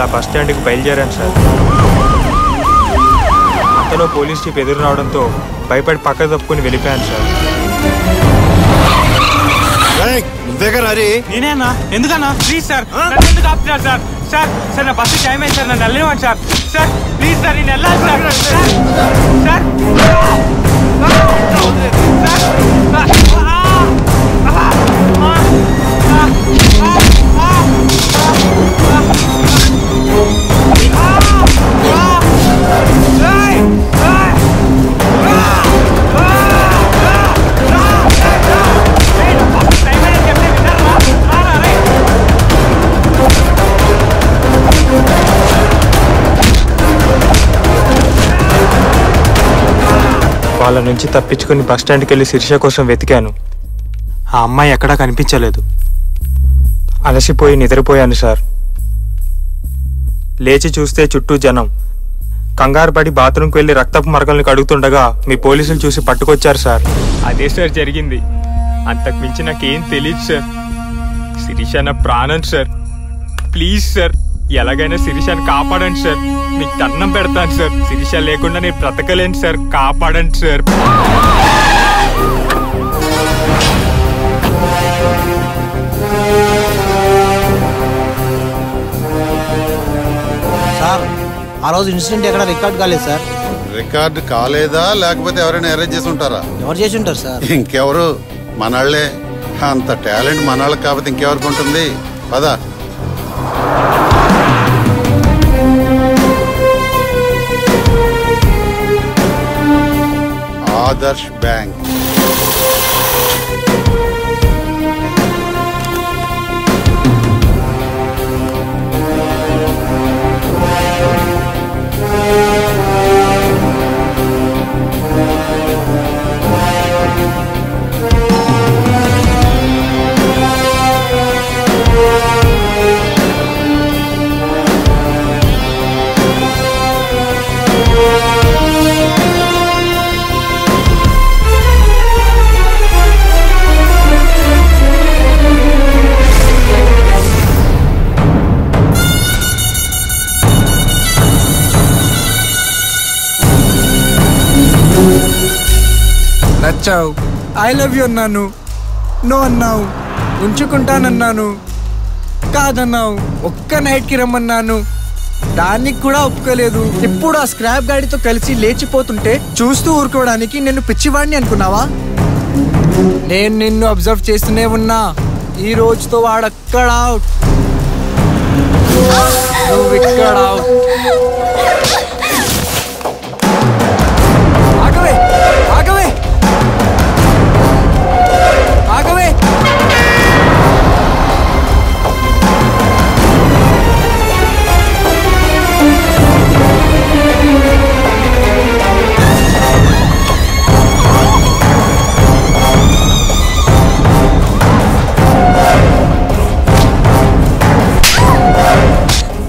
అలా బస్ స్టాండ్కి బయలుదేరాను సార్. అంతలో పోలీస్ జీప్ ఎదురు రావడంతో భయపడి పక్క తప్పుకుని వెళ్ళిపోయాను సార్. నేనేనా? ఎందుకన్నా? ప్లీజ్ సార్, ఎందుకు ఆపుతున్నారు సార్? సార్ సార్ నా బస్సు టైం అయింది సార్, నన్ను వెళ్ళనివ్వండి సార్. సార్ ప్లీజ్ సార్, నేను వెళ్ళాలి సార్. సార్ వాళ్ళ నుంచి తప్పించుకుని బస్ స్టాండ్కి వెళ్ళి శిరీష కోసం వెతికాను. ఆ అమ్మాయి ఎక్కడా కనిపించలేదు. అలసిపోయి నిద్రపోయాను సార్. లేచి చూస్తే చుట్టూ జనం. కంగారు పడి బాత్రూంకి వెళ్ళి రక్తపు మరకల్ని కడుగుతుండగా మీ పోలీసులు చూసి పట్టుకొచ్చారు సార్. అదే సార్ జరిగింది. అంతకు మించి నాకేం తెలియదు సార్. శిరీష నా ప్రాణం సార్. ప్లీజ్ సార్, ఎలాగైనా శిరీషని కాపాడండి సార్. మీకు దండం పెడతాను సార్. శిరీష లేకుండా నేను బ్రతకలేను సార్. కాపాడండి సార్. సార్, ఆ రోజు ఇన్సిడెంట్ ఎక్కడ రికార్డ్ కాలేదు సార్. రికార్డు కాలేదా లేకపోతే ఎవరైనా అరేంజ్ చేసి ఉంటారా? ఎవరు చేసి ఉంటారు సార్? ఇంకెవరు, మనాళ్లే. అంత టాలెంట్ మనాళ్ళకి కాబట్టి ఇంకెవరికి ఉంటుంది? పదా. Adarsh bank. Nachav, I love you అన్నాను, నో అన్నావు, ఉంచుకుంటానన్నాను, కాదన్నావు, ఒక్క నైట్కి రమ్మన్నాను, దానికి కూడా ఒప్పుకోలేదు. ఇప్పుడు ఆ స్క్రాప్ గాడితో కలిసి లేచిపోతుంటే చూస్తూ ఊరుకోవడానికి నేను పిచ్చివాడిని అనుకున్నావా? నేను నిన్ను అబ్జర్వ్ చేస్తూనే ఉన్నా. ఈ రోజుతో వాడక్కడ అవుట్, నువ్వు ఇక్కడ అవుట్. ఆగవే ఆగవే ఆగవే.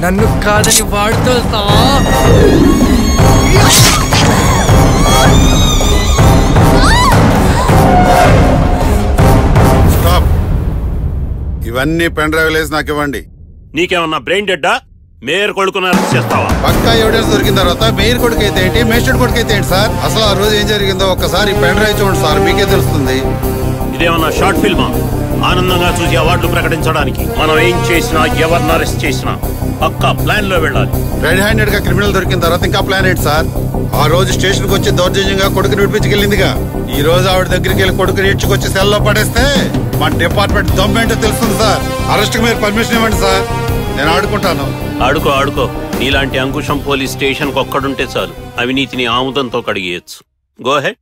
నన్ను కాదని వాడుతూ వెళ్తావా? స్టాప్. ఇవన్నీ పెన్ డ్రైవ్ వేసి నాకు ఇవ్వండి. నీకేమన్నా బ్రెయిన్ డెడ్డా? మేయర్ కొడుకుని అరెస్ట్ చేస్తావా? పక్కా ఎవిడెన్స్ దొరికిన తర్వాత మేయర్ కొడుకు అయితే ఏంటి, మేజిస్ట్రేట్ కొడుకు అయితే ఏంటి సార్? అసలు ఆ రోజు ఏం జరిగిందో ఒక్కసారి పెన్ డ్రైవ్ చూడండి సార్, మీకే తెలుస్తుంది. ఇదేమన్నా షార్ట్ ఫిల్మా? ఆనందంగా చూసి అవార్డులు ప్రకటించడానికి మనం ఏం చేసినా, ఎవరిని అరెస్ట్ చేసినా పక్కా ప్లాన్ లో వెళ్ళాలి. రెడ్ హ్యాండెడ్ గా క్రిమినల్ దొరికిన తర్వాత ఇంకా ప్లాన్ ఏంటి సార్? ఆ రోజు స్టేషన్ కు వచ్చి దౌర్జన్యంగా కొడుకుని విడిపించుకెళ్ళిందిగా. ఈ రోజు ఆవిడ దగ్గరికి వెళ్ళి కొడుకుని ఈడ్చుకొచ్చి సెల్లో పడేస్తే మా డిపార్ట్మెంట్ దమ్మేంటో తెలుస్తుంది సార్. అరెస్ట్ కి మీరు పర్మిషన్ ఇవ్వండి సార్, నేను ఆడుకుంటాను. ఆడుకో ఆడుకో. నీలాంటి అంకుశం పోలీస్ స్టేషన్ కు ఒక్కడుంటే చాలు, అవినీతిని ఆముదంతో కడిగేయచ్చు. Go head.